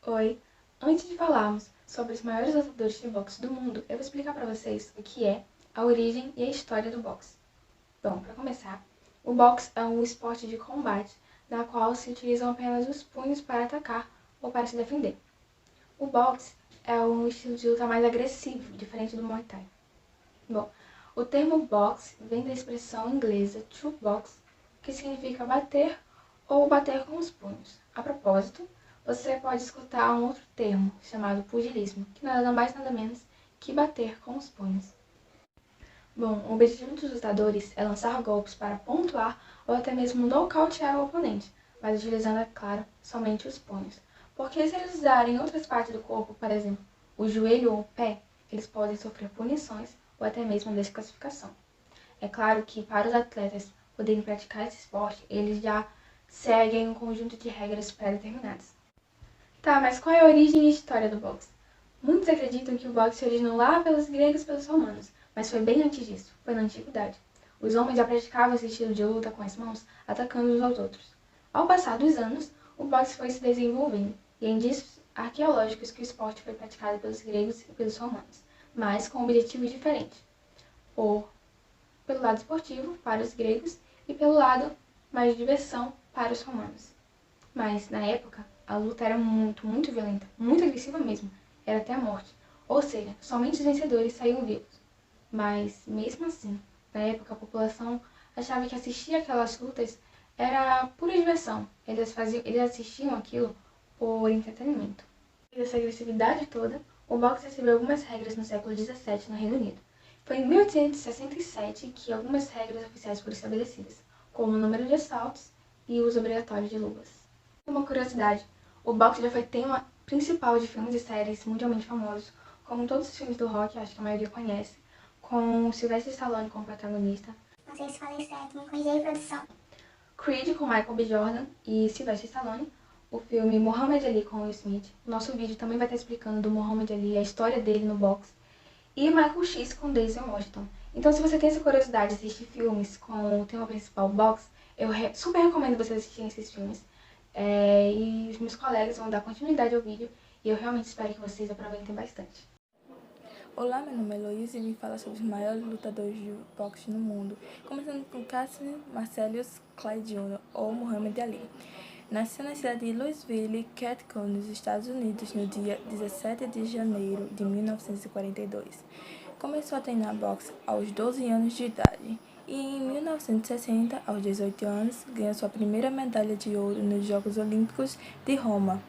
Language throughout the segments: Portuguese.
Oi, antes de falarmos sobre os maiores lutadores de boxe do mundo, eu vou explicar para vocês o que é, a origem e a história do boxe. Bom, para começar, o boxe é um esporte de combate na qual se utilizam apenas os punhos para atacar ou para se defender. O boxe é um estilo de luta mais agressivo, diferente do Muay Thai. Bom, o termo boxe vem da expressão inglesa to box, que significa bater ou bater com os punhos. A propósito, você pode escutar um outro termo, chamado pugilismo, que nada mais nada menos que bater com os punhos. Bom, o objetivo dos lutadores é lançar golpes para pontuar ou até mesmo nocautear o oponente, mas utilizando, é claro, somente os punhos. Porque se eles usarem outras partes do corpo, por exemplo, o joelho ou o pé, eles podem sofrer punições ou até mesmo desclassificação. É claro que para os atletas poderem praticar esse esporte, eles já seguem um conjunto de regras pré-determinadas. Tá, mas qual é a origem e história do boxe? Muitos acreditam que o boxe se originou lá pelos gregos e pelos romanos, mas foi bem antes disso, foi na antiguidade. Os homens já praticavam esse estilo de luta com as mãos, atacando uns aos outros. Ao passar dos anos, o boxe foi se desenvolvendo, e há indícios arqueológicos que o esporte foi praticado pelos gregos e pelos romanos, mas com objetivos diferentes. Pelo lado esportivo, para os gregos, e pelo lado mais de diversão, para os romanos. Mas, na época, a luta era muito violenta, muito agressiva mesmo, era até a morte. Ou seja, somente os vencedores saíam vivos. Mas, mesmo assim, na época a população achava que assistir aquelas lutas era pura diversão. Eles assistiam aquilo por entretenimento. E dessa agressividade toda, o boxe recebeu algumas regras no século XVII no Reino Unido. Foi em 1867 que algumas regras oficiais foram estabelecidas, como o número de assaltos e o uso obrigatório de luvas. Uma curiosidade, o boxe já foi tema principal de filmes e séries mundialmente famosos, como todos os filmes do rock, acho que a maioria conhece, com Sylvester Stallone como protagonista. Não sei se falei certo, me corrija aí, produção. Creed com Michael B. Jordan e Sylvester Stallone, o filme Muhammad Ali com Will Smith. O nosso vídeo também vai estar explicando do Muhammad Ali, a história dele no boxe. E Michael X com Denzel Washington. Então, se você tem essa curiosidade de assistir filmes com o tema principal boxe, eu super recomendo vocês assistirem esses filmes. E os meus colegas vão dar continuidade ao vídeo e eu realmente espero que vocês aproveitem bastante. Olá, meu nome é Heloísa e vim falar sobre os maiores lutadores de boxe no mundo, começando com Cassius Marcellus Clay Jr., ou Muhammad Ali. Nasceu na cidade de Louisville, Kentucky, nos Estados Unidos, no dia 17 de janeiro de 1942. Começou a treinar boxe aos 12 anos de idade e, em 1960, aos 18 anos, ganhou sua primeira medalha de ouro nos Jogos Olímpicos de Roma.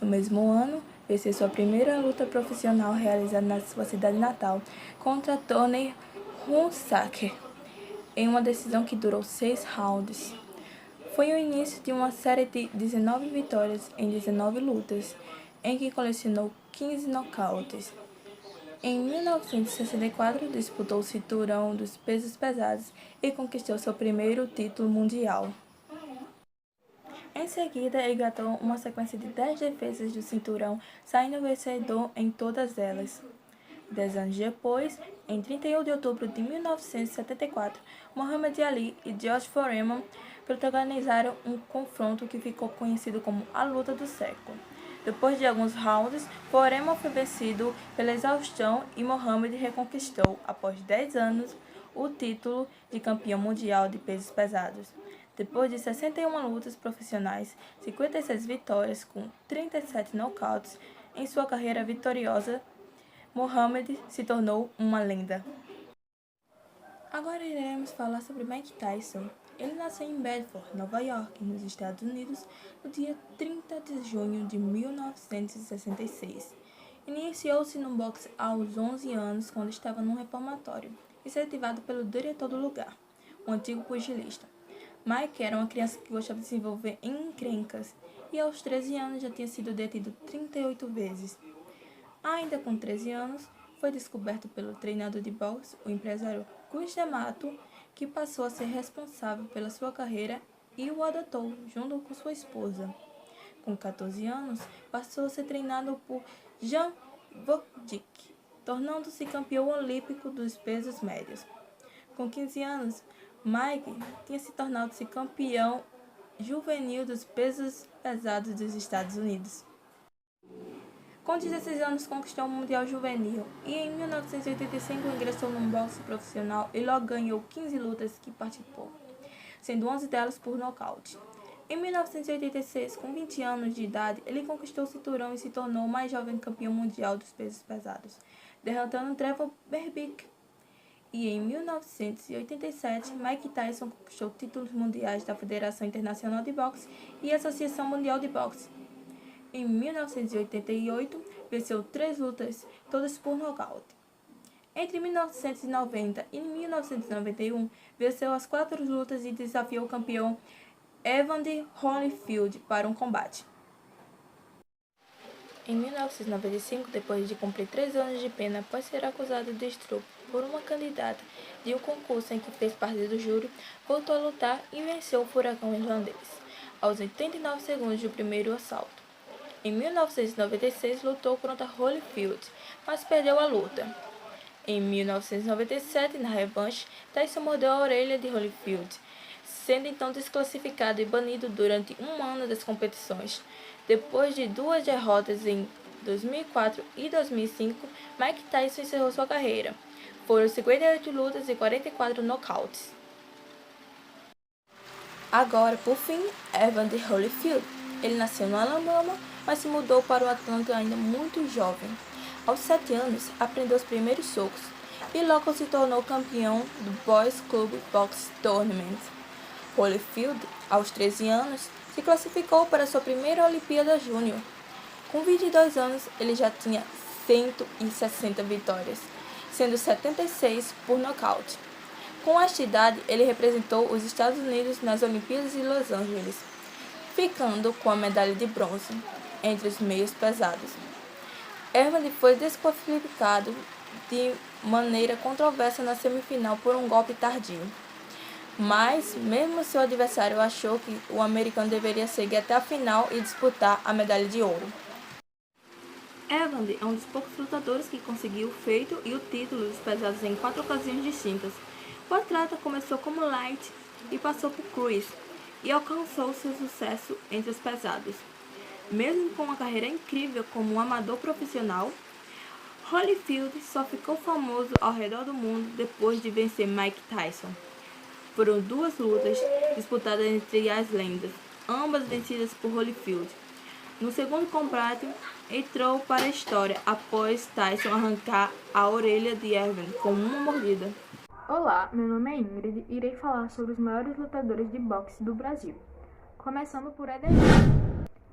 No mesmo ano, venceu sua primeira luta profissional realizada na sua cidade natal contra Tony Hunsaker, em uma decisão que durou 6 rounds. Foi o início de uma série de 19 vitórias em 19 lutas, em que colecionou 15 nocautes. Em 1964, disputou o cinturão dos pesos pesados e conquistou seu primeiro título mundial. Em seguida, engatou uma sequência de 10 defesas do cinturão, saindo vencedor em todas elas. 10 anos depois, em 31 de outubro de 1974, Muhammad Ali e George Foreman protagonizaram um confronto que ficou conhecido como a luta do século. Depois de alguns rounds, Foreman foi vencido pela exaustão e Muhammad reconquistou, após 10 anos, o título de campeão mundial de pesos pesados. Depois de 61 lutas profissionais, 56 vitórias com 37 nocautes em sua carreira vitoriosa, Muhammad se tornou uma lenda. Agora iremos falar sobre Mike Tyson. Ele nasceu em Bedford, Nova York, nos Estados Unidos, no dia 30 de junho de 1966. Iniciou-se no boxe aos 11 anos, quando estava num reformatório, incentivado pelo diretor do lugar, um antigo pugilista. Mike era uma criança que gostava de se envolver em encrencas e aos 13 anos já tinha sido detido 38 vezes. Ainda com 13 anos, foi descoberto pelo treinador de boxe, o empresário Gus D'Amato, que passou a ser responsável pela sua carreira e o adotou, junto com sua esposa. Com 14 anos, passou a ser treinado por Jan Wojcik, tornando-se campeão olímpico dos pesos médios. Com 15 anos, Mike tinha se tornado-se campeão juvenil dos pesos pesados dos Estados Unidos. Com 16 anos, conquistou o Mundial Juvenil e em 1985 ingressou no boxe profissional e logo ganhou 15 lutas que participou, sendo 11 delas por nocaute. Em 1986, com 20 anos de idade, ele conquistou o cinturão e se tornou o mais jovem campeão mundial dos pesos pesados, derrotando Trevor Berbick. E em 1987, Mike Tyson conquistou títulos mundiais da Federação Internacional de Boxe e Associação Mundial de Boxe. Em 1988, venceu 3 lutas, todas por nocaute. Entre 1990 e 1991, venceu as 4 lutas e desafiou o campeão Evander Holyfield para um combate. Em 1995, depois de cumprir 3 anos de pena após ser acusado de estupro por uma candidata de um concurso em que fez parte do júri, voltou a lutar e venceu o furacão irlandês, aos 89 segundos do primeiro assalto. Em 1996, lutou contra Holyfield, mas perdeu a luta. Em 1997, na revanche, Tyson mordeu a orelha de Holyfield, sendo então desclassificado e banido durante um ano das competições. Depois de 2 derrotas em 2004 e 2005, Mike Tyson encerrou sua carreira. Foram 58 lutas e 44 nocautes. Agora, por fim, Evander Holyfield. Ele nasceu no Alabama, mas se mudou para o Atlanta ainda muito jovem. Aos 7 anos, aprendeu os primeiros socos e logo se tornou campeão do Boys Club Box Tournament. Holyfield, aos 13 anos, se classificou para sua primeira Olimpíada Júnior. Com 22 anos, ele já tinha 160 vitórias, sendo 76 por nocaute. Com esta idade, ele representou os Estados Unidos nas Olimpíadas de Los Angeles, ficando com a medalha de bronze entre os meios pesados. Evander foi desqualificado de maneira controversa na semifinal por um golpe tardio. Mas, mesmo seu adversário achou que o americano deveria seguir até a final e disputar a medalha de ouro. Evander é um dos poucos lutadores que conseguiu o feito e o título dos pesados em 4 ocasiões distintas. O atleta começou como light e passou por cruise e alcançou seu sucesso entre os pesados. Mesmo com uma carreira incrível como um amador profissional, Holyfield só ficou famoso ao redor do mundo depois de vencer Mike Tyson. Foram 2 lutas disputadas entre as lendas, ambas vencidas por Holyfield. No segundo combate, entrou para a história após Tyson arrancar a orelha de Evander com uma mordida. Olá, meu nome é Ingrid e irei falar sobre os maiores lutadores de boxe do Brasil, começando por Éder.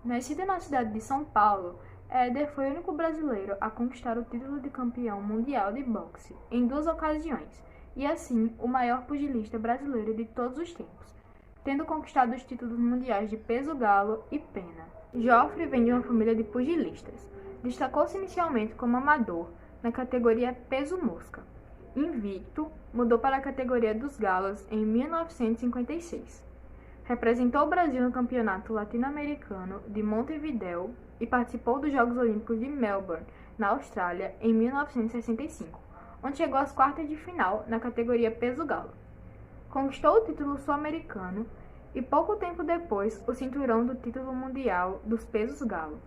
Nascido na cidade de São Paulo, Éder foi o único brasileiro a conquistar o título de campeão mundial de boxe em 2 ocasiões, e assim o maior pugilista brasileiro de todos os tempos, tendo conquistado os títulos mundiais de peso galo e pena. Joffre vem de uma família de pugilistas. Destacou-se inicialmente como amador na categoria peso mosca. Invicto, mudou para a categoria dos galos em 1956. Representou o Brasil no Campeonato Latino-Americano de Montevideo e participou dos Jogos Olímpicos de Melbourne, na Austrália, em 1965, onde chegou às quartas de final na categoria peso galo. Conquistou o título sul-americano e pouco tempo depois o cinturão do título mundial dos pesos galo,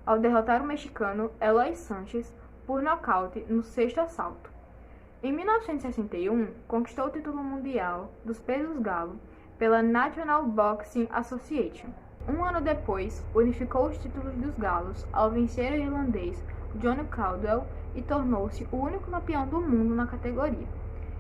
ao derrotar o mexicano Eloy Sanchez por nocaute no 6º assalto. Em 1961, conquistou o título mundial dos pesos galo pela National Boxing Association. Um ano depois, unificou os títulos dos galos ao vencer o irlandês Johnny Caldwell e tornou-se o único campeão do mundo na categoria.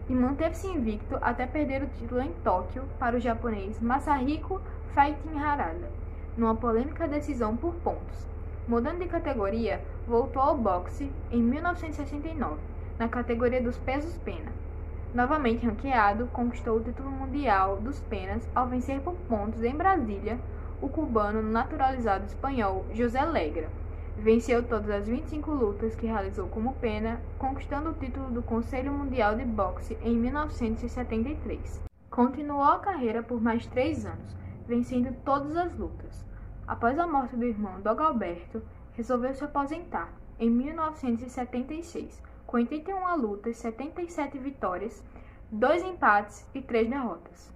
E manteve-se invicto até perder o título em Tóquio para o japonês Masahiko Fighting Harada, numa polêmica decisão por pontos. Mudando de categoria, voltou ao boxe em 1969, na categoria dos pesos pena. Novamente ranqueado, conquistou o título mundial dos penas ao vencer por pontos em Brasília o cubano naturalizado espanhol José Legra. Venceu todas as 25 lutas que realizou como pena, conquistando o título do Conselho Mundial de Boxe em 1973. Continuou a carreira por mais 3 anos, vencendo todas as lutas. Após a morte do irmão Dogalberto, resolveu se aposentar em 1976, com 81 lutas, 77 vitórias, 2 empates e 3 derrotas.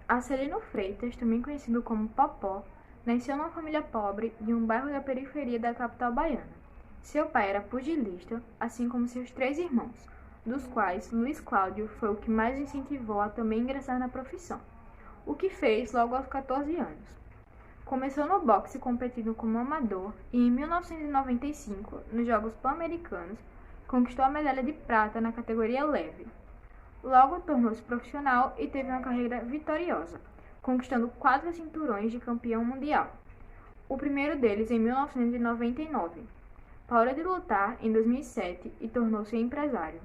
Arcelino Freitas, também conhecido como Popó, nasceu numa família pobre de um bairro da periferia da capital baiana. Seu pai era pugilista, assim como seus 3 irmãos, dos quais Luiz Cláudio foi o que mais o incentivou a também ingressar na profissão, o que fez logo aos 14 anos. Começou no boxe competindo como amador e em 1995, nos Jogos Pan-Americanos, conquistou a medalha de prata na categoria leve. Logo tornou-se profissional e teve uma carreira vitoriosa, conquistando 4 cinturões de campeão mundial. O primeiro deles em 1999. Parou de lutar em 2007 e tornou-se empresário.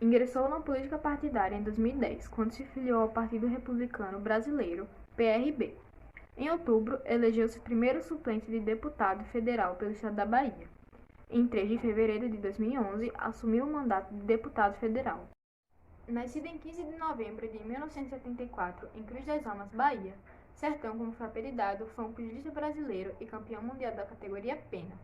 Ingressou na política partidária em 2010, quando se filiou ao Partido Republicano Brasileiro, PRB. Em outubro, elegeu-se primeiro suplente de deputado federal pelo estado da Bahia. Em 3 de fevereiro de 2011, assumiu o mandato de deputado federal. Nascido em 15 de novembro de 1974 em Cruz das Almas, Bahia, Sertão, como foi apelidado, foi um pugilista brasileiro e campeão mundial da categoria pena.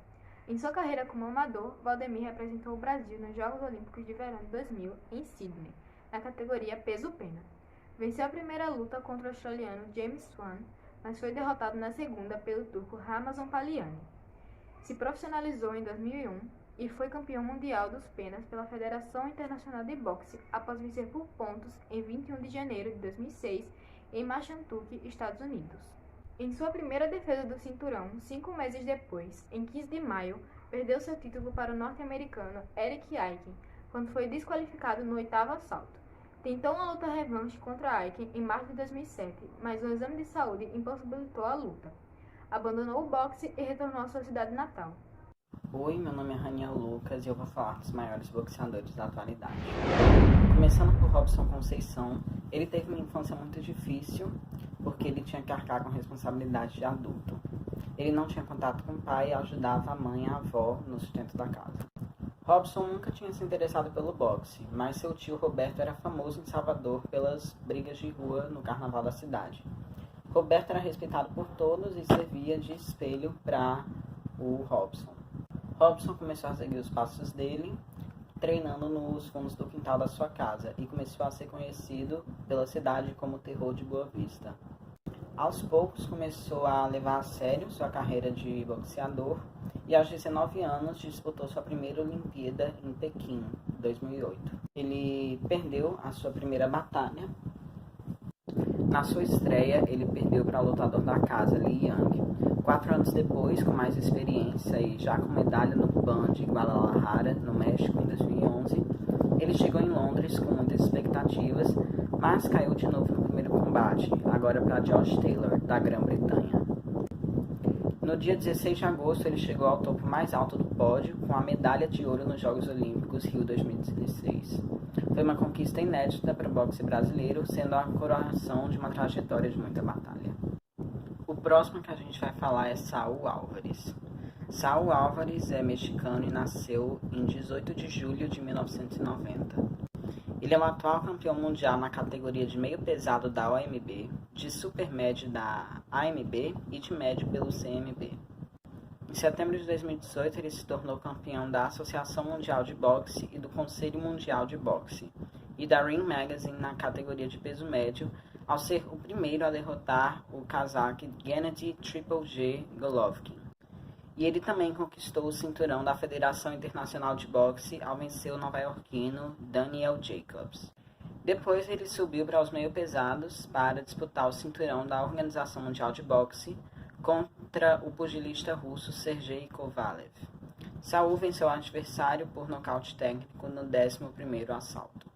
Em sua carreira como amador, Valdemir representou o Brasil nos Jogos Olímpicos de Verão de 2000, em Sydney, na categoria peso-pena. Venceu a primeira luta contra o australiano James Swan, mas foi derrotado na segunda pelo turco Ramazan Paliani. Se profissionalizou em 2001 e foi campeão mundial dos penas pela Federação Internacional de Boxe após vencer por pontos em 21 de janeiro de 2006 em Machantuk, Estados Unidos. Em sua primeira defesa do cinturão, 5 meses depois, em 15 de maio, perdeu seu título para o norte-americano Eric Aiken, quando foi desqualificado no 8º assalto. Tentou uma luta revanche contra Aiken em março de 2007, mas um exame de saúde impossibilitou a luta. Abandonou o boxe e retornou à sua cidade natal. Oi, meu nome é Raniel Lucas e eu vou falar dos maiores boxeadores da atualidade. Começando por Robson Conceição, ele teve uma infância muito difícil porque ele tinha que arcar com responsabilidade de adulto. Ele não tinha contato com o pai e ajudava a mãe e a avó no sustento da casa. Robson nunca tinha se interessado pelo boxe, mas seu tio Roberto era famoso em Salvador pelas brigas de rua no carnaval da cidade. Roberto era respeitado por todos e servia de espelho para o Robson. Robson começou a seguir os passos dele, treinando nos fundos do quintal da sua casa, e começou a ser conhecido pela cidade como o Terror de Boa Vista. Aos poucos começou a levar a sério sua carreira de boxeador e aos 19 anos disputou sua primeira Olimpíada em Pequim, 2008. Ele perdeu a sua primeira batalha. Na sua estreia, ele perdeu para o lutador da casa, Li Yang. 4 anos depois, com mais experiência e já com medalha no PAN de Guadalajara, no México, em 2011, ele chegou em Londres com muitas expectativas, mas caiu de novo no primeiro combate, agora para Josh Taylor, da Grã-Bretanha. No dia 16 de agosto, ele chegou ao topo mais alto do pódio, com a medalha de ouro nos Jogos Olímpicos Rio 2016. Foi uma conquista inédita para o boxe brasileiro, sendo a coroação de uma trajetória de muita batalha. O próximo que a gente vai falar é Saul Álvares. Saul Álvares é mexicano e nasceu em 18 de julho de 1990. Ele é o atual campeão mundial na categoria de meio pesado da OMB, de super médio da AMB e de médio pelo CMB. Em setembro de 2018, ele se tornou campeão da Associação Mundial de Boxe e do Conselho Mundial de Boxe, e da Ring Magazine na categoria de peso médio, ao ser o primeiro a derrotar o cazaque Gennady Triple G Golovkin. E ele também conquistou o cinturão da Federação Internacional de Boxe ao vencer o nova-iorquino Daniel Jacobs. Depois ele subiu para os meio-pesados para disputar o cinturão da Organização Mundial de Boxe contra o pugilista russo Sergei Kovalev. Saul venceu o adversário por nocaute técnico no 11º assalto.